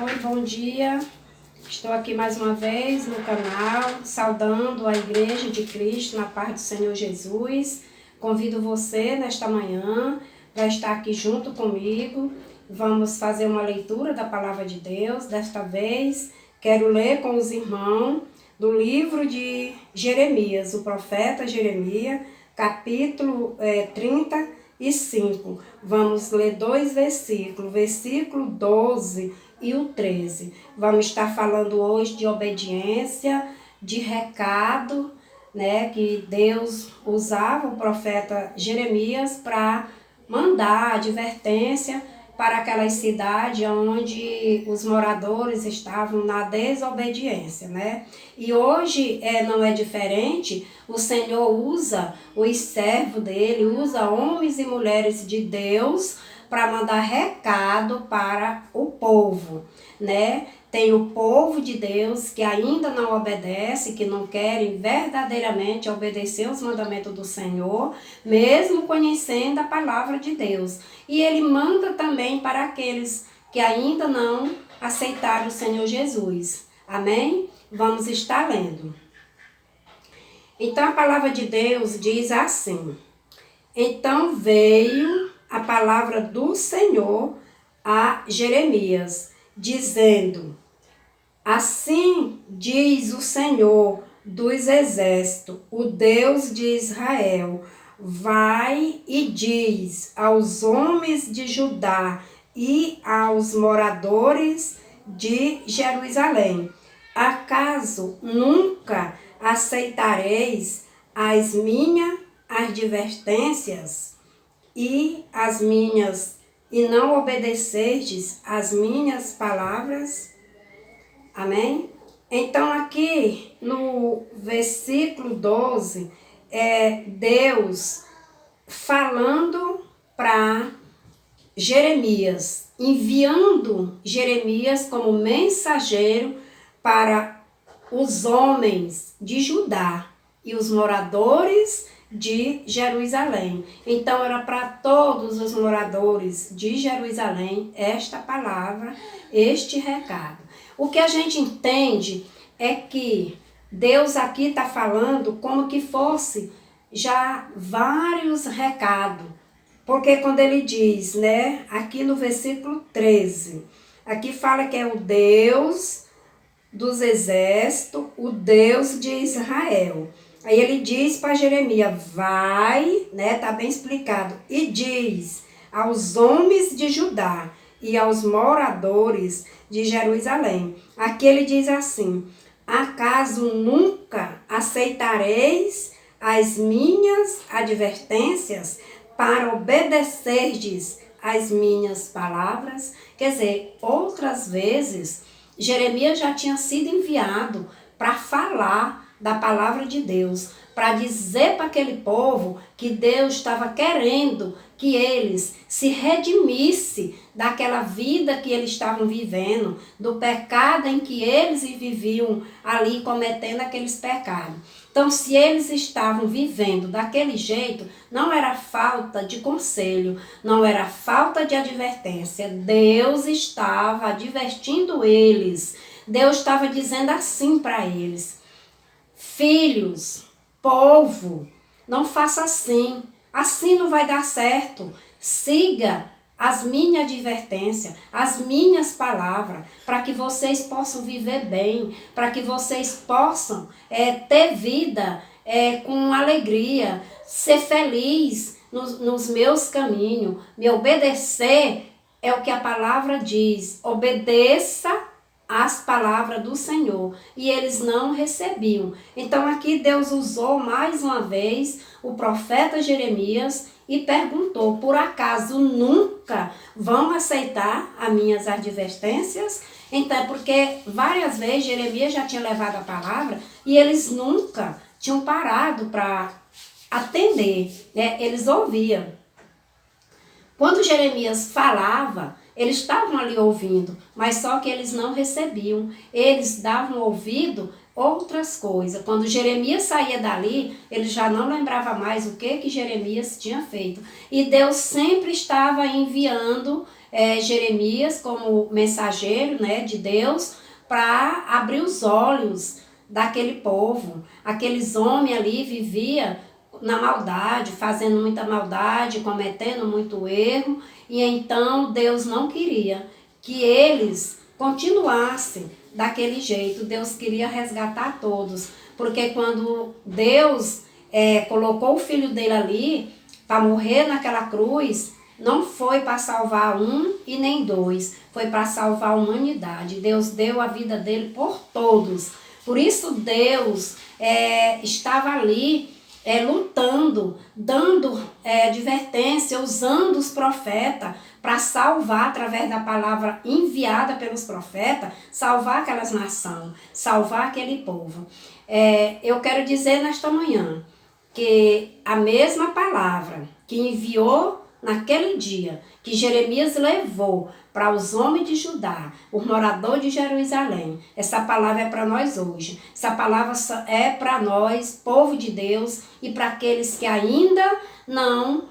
Oi, bom dia. Estou aqui mais uma vez no canal, saudando a Igreja de Cristo na paz do Senhor Jesus. Convido você nesta manhã para estar aqui junto comigo. Vamos fazer uma leitura da Palavra de Deus. Desta vez, quero ler com os irmãos do livro de Jeremias, o profeta Jeremias, capítulo 35. Vamos ler dois versículos, versículo 12 e o 13. Vamos estar falando hoje de obediência, de recado, né, que Deus usava o profeta Jeremias para mandar advertência para aquelas cidades onde os moradores estavam na desobediência, né? E hoje não é diferente. O Senhor usa os servos dele, usa homens e mulheres de Deus para mandar recado para o povo, né? Tem o povo de Deus que ainda não obedece, que não querem verdadeiramente obedecer os mandamentos do Senhor, mesmo conhecendo a palavra de Deus. E ele manda também para aqueles que ainda não aceitaram o Senhor Jesus. Amém? Vamos estar lendo. Então a palavra de Deus diz assim: Então veio a palavra do Senhor a Jeremias, dizendo: Assim diz o Senhor dos exércitos, o Deus de Israel: Vai e diz aos homens de Judá e aos moradores de Jerusalém: Acaso nunca aceitareis as minhas advertências e não obedecerdes as minhas palavras? Amém? Então aqui no versículo 12 Deus falando para Jeremias, enviando Jeremias como mensageiro para os homens de Judá e os moradores de Jerusalém. Então era para todos os moradores de Jerusalém esta palavra, este recado. O que a gente entende é que Deus aqui está falando como que fosse já vários recados. Porque quando ele diz, né, aqui no versículo 13, aqui fala que é o Deus dos exércitos, o Deus de Israel. Aí ele diz para Jeremias: vai, né, tá bem explicado, e diz aos homens de Judá e aos moradores de Jerusalém. Aqui ele diz assim: acaso nunca aceitareis as minhas advertências para obedecerdes as minhas palavras? Quer dizer, outras vezes Jeremias já tinha sido enviado para falar da palavra de Deus, para dizer para aquele povo que Deus estava querendo que eles se redimissem daquela vida que eles estavam vivendo, do pecado em que eles viviam ali cometendo aqueles pecados. Então, se eles estavam vivendo daquele jeito, não era falta de conselho, não era falta de advertência. Deus estava advertindo eles. Deus estava dizendo assim para eles: filhos, povo, não faça assim. Assim não vai dar certo. Siga as minhas advertências, as minhas palavras, para que vocês possam viver bem, para que vocês possam ter vida com alegria, ser feliz nos meus caminhos, me obedecer. É o que a palavra diz: obedeça as palavras do Senhor. E eles não recebiam. Então aqui Deus usou mais uma vez o profeta Jeremias e perguntou: por acaso nunca vão aceitar as minhas advertências? Então é porque várias vezes Jeremias já tinha levado a palavra e eles nunca tinham parado para atender, né? Eles ouviam. Quando Jeremias falava, eles estavam ali ouvindo, mas só que eles não recebiam. Eles davam ouvido outras coisas. Quando Jeremias saía dali, ele já não lembrava mais o que Jeremias tinha feito. E Deus sempre estava enviando Jeremias como mensageiro, né, de Deus, para abrir os olhos daquele povo. Aqueles homens ali viviam na maldade, fazendo muita maldade, cometendo muito erro, e então Deus não queria que eles continuassem daquele jeito. Deus queria resgatar todos, porque quando Deus colocou o filho dele ali para morrer naquela cruz, não foi para salvar um e nem dois, foi para salvar a humanidade. Deus deu a vida dele por todos. Por isso Deus estava ali lutando, dando advertência, usando os profetas para salvar, através da palavra enviada pelos profetas, salvar aquelas nações, salvar aquele povo. Eu quero dizer nesta manhã que a mesma palavra que enviou naquele dia, que Jeremias levou para os homens de Judá, os moradores de Jerusalém, essa palavra é para nós hoje. Essa palavra é para nós, povo de Deus, e para aqueles que ainda não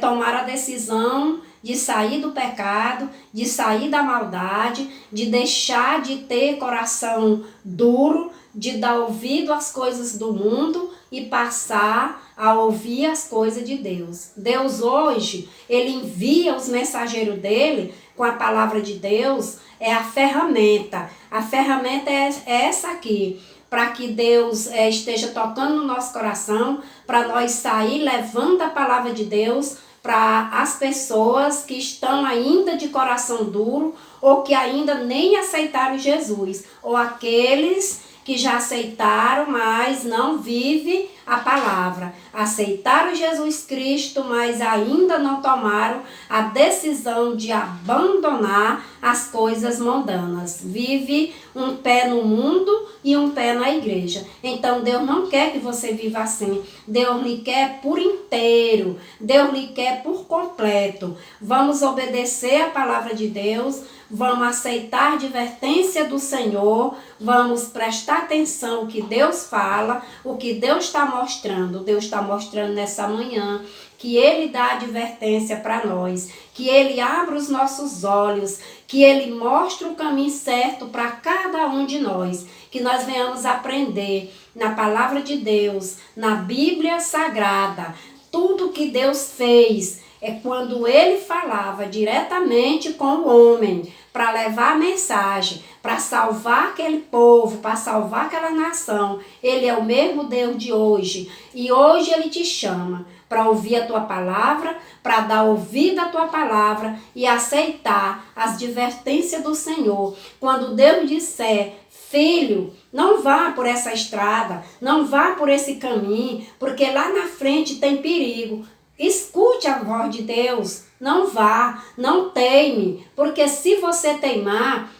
tomaram a decisão de sair do pecado, de sair da maldade, de deixar de ter coração duro, de dar ouvido às coisas do mundo e passar a ouvir as coisas de Deus. Deus hoje, ele envia os mensageiros dele com a palavra de Deus, é a ferramenta. A ferramenta é essa aqui, para que Deus esteja tocando no nosso coração, para nós sair levando a palavra de Deus para as pessoas que estão ainda de coração duro, ou que ainda nem aceitaram Jesus, ou aqueles que já aceitaram, mas não vivem a palavra. Aceitaram Jesus Cristo, mas ainda não tomaram a decisão de abandonar as coisas mundanas. Vive um pé no mundo e um pé na igreja. Então Deus não quer que você viva assim. Deus lhe quer por inteiro. Deus lhe quer por completo. Vamos obedecer a palavra de Deus. Vamos aceitar a advertência do Senhor, vamos prestar atenção no que Deus fala, o que Deus está mostrando. Deus está mostrando nessa manhã que Ele dá advertência para nós, que Ele abre os nossos olhos, que Ele mostra o caminho certo para cada um de nós, que nós venhamos aprender na palavra de Deus, na Bíblia Sagrada, tudo que Deus fez. É quando ele falava diretamente com o homem para levar a mensagem, para salvar aquele povo, para salvar aquela nação. Ele é o mesmo Deus de hoje. E hoje ele te chama para ouvir a tua palavra, para dar ouvido à tua palavra e aceitar as advertências do Senhor. Quando Deus disser: filho, não vá por essa estrada, não vá por esse caminho, porque lá na frente tem perigo. Escute a voz de Deus, não vá, não teime, porque se você teimar,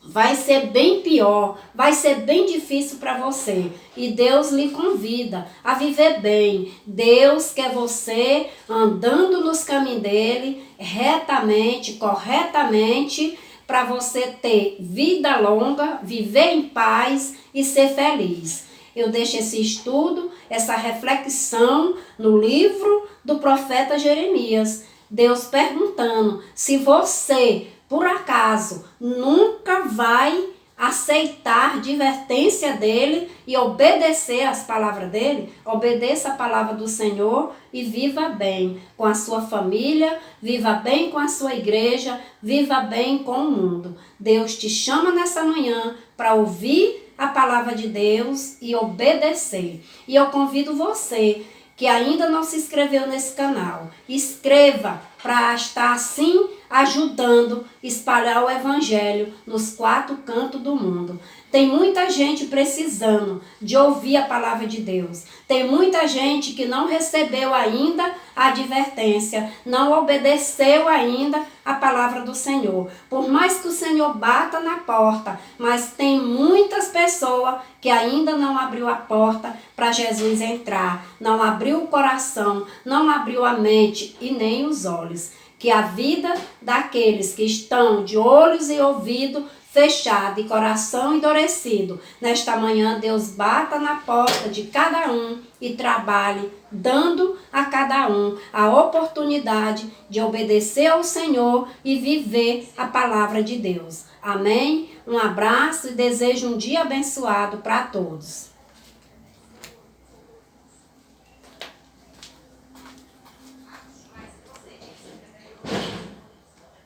vai ser bem pior, vai ser bem difícil para você. E Deus lhe convida a viver bem. Deus quer você andando nos caminhos dele, retamente, corretamente, para você ter vida longa, viver em paz e ser feliz. Eu deixo esse estudo, essa reflexão no livro do profeta Jeremias. Deus perguntando se você, por acaso, nunca vai aceitar a advertência dele e obedecer às palavras dele. Obedeça a palavra do Senhor e viva bem com a sua família, viva bem com a sua igreja, viva bem com o mundo. Deus te chama nessa manhã para ouvir a palavra de Deus e obedecer. E eu convido você que ainda não se inscreveu nesse canal, inscreva para estar assim ajudando a espalhar o evangelho nos 4 cantos do mundo. Tem muita gente precisando de ouvir a palavra de Deus. Tem muita gente que não recebeu ainda a advertência, não obedeceu ainda a palavra do Senhor. Por mais que o Senhor bata na porta, mas tem muitas pessoas que ainda não abriu a porta para Jesus entrar, não abriu o coração, não abriu a mente e nem os olhos. que a vida daqueles que estão de olhos e ouvidos fechado e coração endurecido, nesta manhã Deus bata na porta de cada um e trabalhe, dando a cada um a oportunidade de obedecer ao Senhor e viver a palavra de Deus. Amém? Um abraço e desejo um dia abençoado para todos.